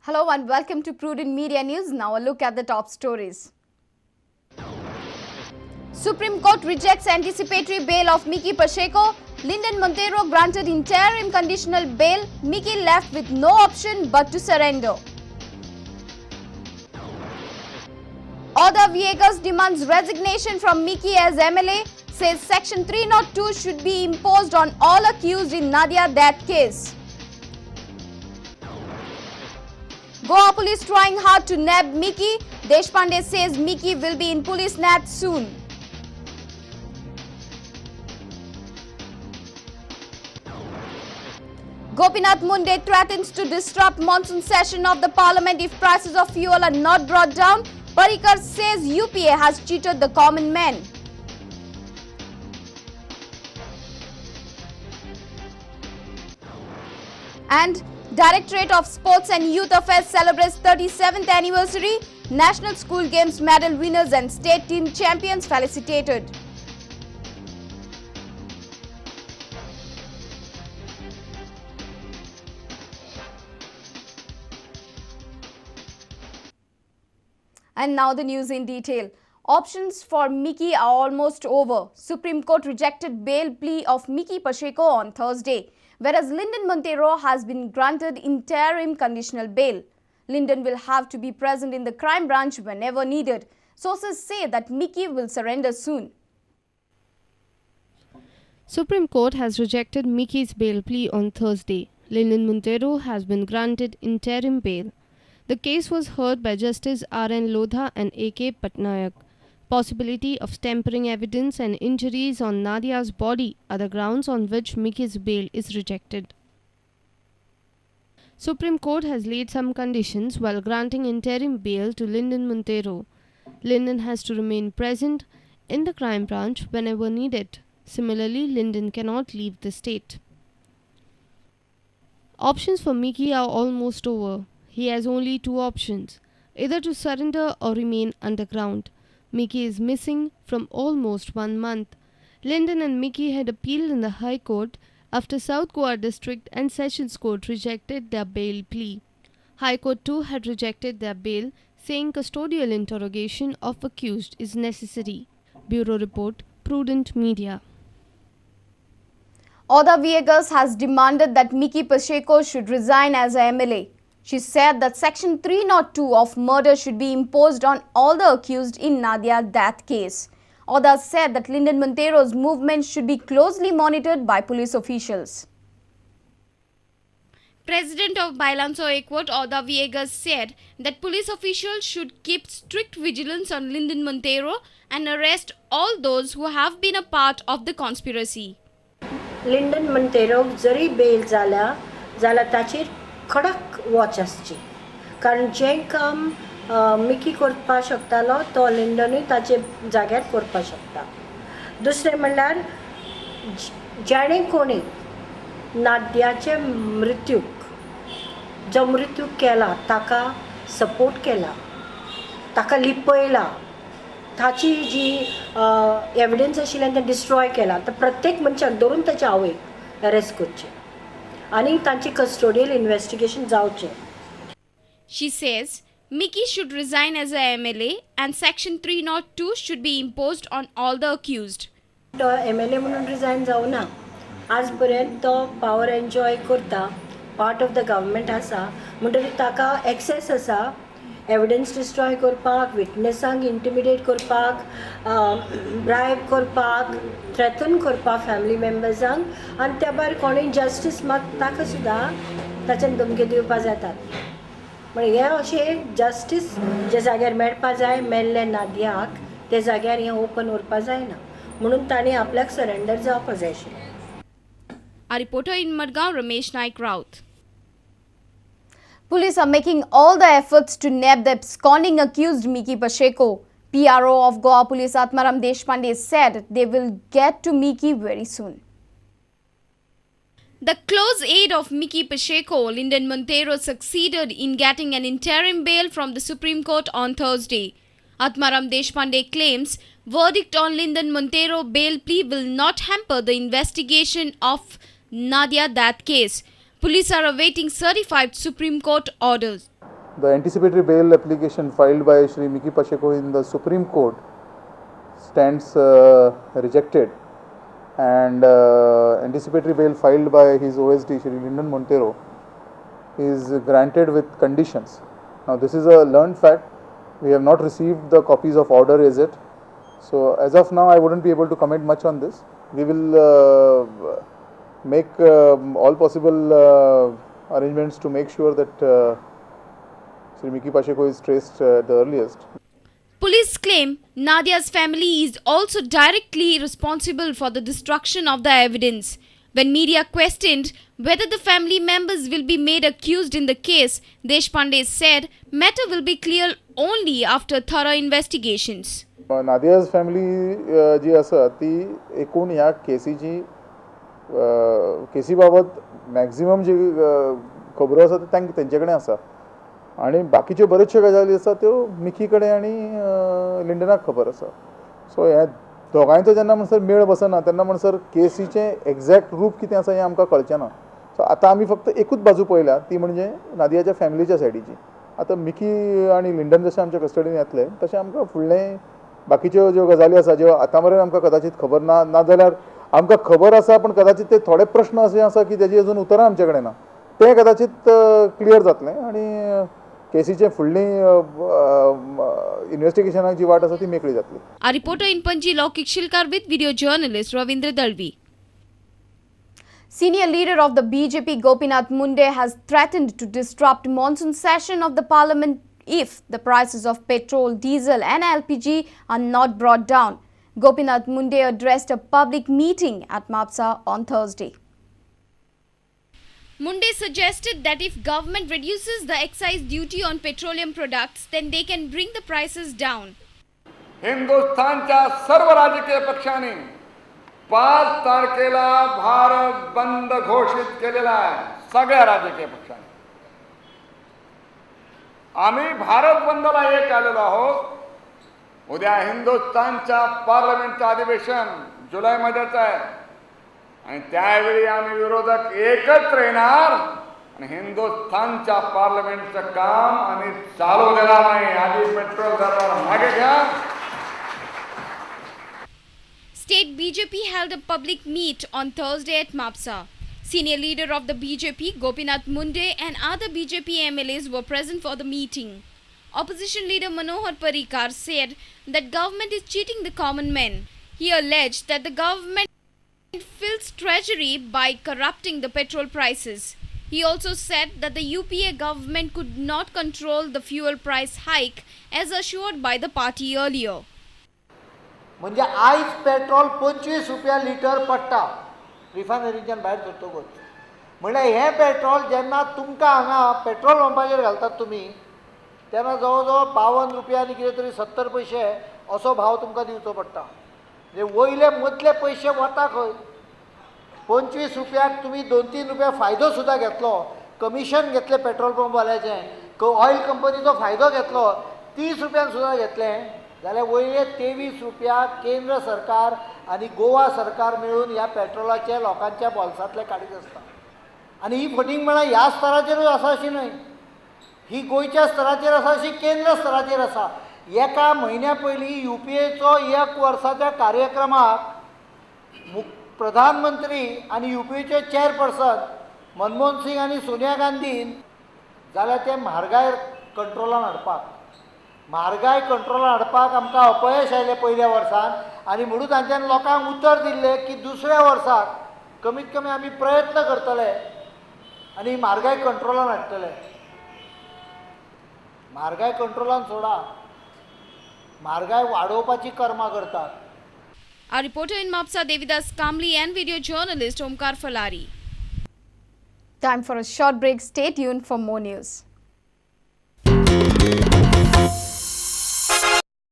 Hello and welcome to Prudent Media News. Now a look at the top stories. Supreme Court rejects anticipatory bail of Mickey Pacheco. Lyndon Montero granted interim conditional bail. Mickey left with no option but to surrender. Oda Villegas demands resignation from Mickey as MLA. Says Section 302 should be imposed on all accused in Nadia death case. Goa police trying hard to nab Mickey. Deshpande says Mickey will be in police net soon. Gopinath Munde threatens to disrupt monsoon session of the parliament if prices of fuel are not brought down. Parrikar says UPA has cheated the common man. And Directorate of Sports and Youth Affairs celebrates 37th anniversary. National School Games medal winners and state team champions felicitated. And now the news in detail. Options for Mickey are almost over. Supreme Court rejected bail plea of Mickey Pacheco on Thursday, whereas Lyndon Montero has been granted interim conditional bail. Lyndon will have to be present in the crime branch whenever needed. Sources say that Mickey will surrender soon. Supreme Court has rejected Mickey's bail plea on Thursday. Lyndon Montero has been granted interim bail. The case was heard by Justice R.N. Lodha and A.K. Patnaik. Possibility of tampering evidence and injuries on Nadia's body are the grounds on which Mickey's bail is rejected. Supreme Court has laid some conditions while granting interim bail to Lyndon Montero. Lyndon has to remain present in the crime branch whenever needed. Similarly, Lyndon cannot leave the state. Options for Mickey are almost over. He has only two options, either to surrender or remain underground. Mickey is missing from almost 1 month. Lyndon and Mickey had appealed in the High Court after South Goa District and Sessions Court rejected their bail plea. High Court too had rejected their bail, saying custodial interrogation of accused is necessary. Bureau Report, Prudent Media. Oda Villegas has demanded that Mickey Pacheco should resign as a MLA. She said that Section 302 of murder should be imposed on all the accused in Nadia death case. Oda said that Lyndon Montero's movement should be closely monitored by police officials. President of Bailanso Equot, Oda Villegas, said that police officials should keep strict vigilance on Lyndon Montero and arrest all those who have been a part of the conspiracy. Lyndon Montero जरी bail जाल्यार ताचेर कडक watch आसची, कारण जें काम Mickey करपाक शकतालो तो लिंडनूय ताचे जाग्यार करपाक शकता. दुसरें म्हणल्यार जेणे कोणी नाद्याचे मृत्यूक जो मृत्यू केला ताका सपोर्ट केला, ताका लिपयला, ताची जी एविडन्स आशिल्लें तें डिस्ट्रॉय केला, तर प्रत्येक मनशाक धरून ताचे आवयक अरेस्ट करचें आणि तांची कस्टोडियल इन्व्हेस्टिगेशन जावचें. She says Mickey should resign as a MLA and Section 302 should be imposed on all the accused. तो MLA म्हणून रिजायन जावना. आज पर्यंत तो पावर एन्जॉय करता, पार्ट ऑफ द गव्हर्मेंट आसा, म्हणटकीर ताका एक्सेस आसा एविडन्स डिस्ट्रॉय करपाक, विटनेसांक इंटिमिडेट करपाक, ब्रायब करपाक, थ्रेटन करपाक फॅमिली मेंबर्सांक, आनी त्या भायर कोणूय जस्टीस माग ताका सुद्दां ताच्यान धमकी दिवपाक जातात. म्हणजे हें अशें जस्टीस जे जाग्यार मेळपा जाय मेल्ले नादियाक ते जाग्यार हें ओपन उरपा जायना, म्हणून ताणें आपल्याक सरेंडर जावपा जाय आशिल्लें. A reporter in Madgaon, Ramesh Naik Raut. Police are making all the efforts to nab the absconding accused Mickey Pacheco. PRO of Goa Police Atmaram Deshpande said they will get to Mickey very soon. The close aide of Mickey Pacheco, Lyndon Montero, succeeded in getting an interim bail from the Supreme Court on Thursday. Atmaram Deshpande claims verdict on Lyndon Montero bail plea will not hamper the investigation of Nadia death case. Police are awaiting certified Supreme Court orders. the anticipatory bail application filed by Shri Miki Pacheco in the Supreme Court stands rejected, and anticipatory bail filed by his OSD Shri Lyndon Montero is granted with conditions. Now this is a learned fact. We have not received the copies of order as yet. So as of now I wouldn't be able to comment much on this. We will make all possible arrangements to make sure that Shri Miki Pacheco is traced at the earliest. Police claim Nadia's family is also directly responsible for the destruction of the evidence. When media questioned whether the family members will be made accused in the case, Deshpande said matter will be clear only after thorough investigations. Nadia's family जी आसा ती एकूण ह्या केसीची केसी बाबत maximum जी खबरो आसा तेंचे कडेन आसा आणि बाकीच्यो बऱ्योचश्यो गजाली आसा त्यो मिकी कडेन आनी लिंडनाक खबर आसा. सो ह्या दोगांयचो जेन्ना म्हणसर मेळ बसना तेन्ना म्हणसर केसीचें एक्झॅक्ट रूप कितें आसा हें आमकां कळचें ना. सो आतां आमी फक्त एकूच बाजू पळयल्या ती म्हणजे नादियाच्या फॅमिलीच्या सायडीची. आतां मिकी आनी लिंडन जशें आमच्या कस्टडीन येतले तशें आमकां फुडलें बाकीच्यो ज्यो गजाली आसा ज्यो आतां मेरेन आमकां कदाचित खबर ना नाजाल्यार आमकां खबर आसा पण कदाचित ते थोडे प्रश्न अशें आसा की तेजी अजून उतरां आमचे कडेन ना. तें कदाचित क्लियर जातलें आनी केसीचे फुडली इन्व्हेस्टिगेशनाक जी वाट आसा ती मेकळी जातली. A reporter in Panji, Laukik Shilkar with video journalist Ravindra Dalvi. Senior leader of the BJP Gopinath Munde has threatened to disrupt monsoon session of the parliament if the prices of petrol, diesel and LPG are not brought down. Gopinath Munde addressed a public meeting at Mapsa on Thursday. Munde suggested that if government reduces the excise duty on petroleum products, then they can bring the prices down. हिंदुस्थानच्या सर्व राजकीय पक्षांनी 5 तारखेला भारत बंद घोषित केलेला आहे. सगळ्या राजकीय पक्षांनी आम्ही भारत बंदला एक आलेलो आहोत. उद्या हिंदुस्थानच्या पार्लमेंटचं अधिवेशन जुलैमध्येच आहे आणि त्यावेळी आम्ही विरोधक एकत्र येणार आणि हिंदुस्थानच्या पार्लमेंटचं काम आम्ही चालू देणार नाही. आधी पेट्रोल दरावर मागे घ्या. State BJP held a public meet on Thursday at Mapsa. Senior leader of the BJP, Gopinath Munde, and other BJP MLAs were present for the meeting. Opposition leader Manohar Parrikar said that government is cheating the common man. He alleged that the government fills treasury by corrupting the petrol prices. He also said that the UPA government could not control the fuel price hike as assured by the party earlier. म्हणजे आयज petrol 25 रुपया litre पडटा रिफायनरीच्यान भायर सरतकूच. म्हणल्यार हें petrol जेन्ना तुमकां हांगा पेट्रोल पंपाचेर घालतात तुमी तेन्ना जवळ जवळ 52 रुपया आनी कितें तरी 70 पैसे असो भाव तुमकां दिवचो पडटा. म्हणजे वयले मदले पयशे वता खंय. 25 रुपयाक तुमी 2-3 रुपया फायदो सुद्दां घेतलो, कमिशन घेतलें पेट्रोल पंपवाल्याचें, ऑयल कंपनीचो फायदो घेतलो, 30 रुपयान सुद्दां घेतलें जाल्यार वयले 23 रुपया केंद्र सरकार आनी गोवा सरकार मेळून ह्या पेट्रोलाचे लोकांच्या बोल्सांतले काडीत आसता. आनी ही फटींग म्हळ्यार ह्या स्तराचेरूच आसा अशी न्हय, ही गोंयच्या स्तराचेर आसा अशी केंद्र स्तराचेर आसा. एका म्हयन्या पयलीं UPAचो 1 वर्साच्या कार्यक्रमाक प्रधानमंत्री आनी UPAचे चेअरपर्सन मनमोहन सिंग आनी सोनिया गांधीन जाल्यार ते म्हारगाय कंट्रोलान हाडपाक आमकां अपयश आयलें पयल्या वर्सान आनी म्हणून तांच्यान लोकांक उतर दिल्लें की दुसऱ्या वर्साक कमीत कमी आमी प्रयत्न करतले आनी म्हारगाय कंट्रोलान हाडटले. म्हारगाय कंट्रोलान सोडा, म्हारगाय वाडोवपाची कर्मां करतात. Our reporter in Mapsa, Devidas Kamli, and video journalist Omkar Falari. Time for a short break. Stay tuned for more news.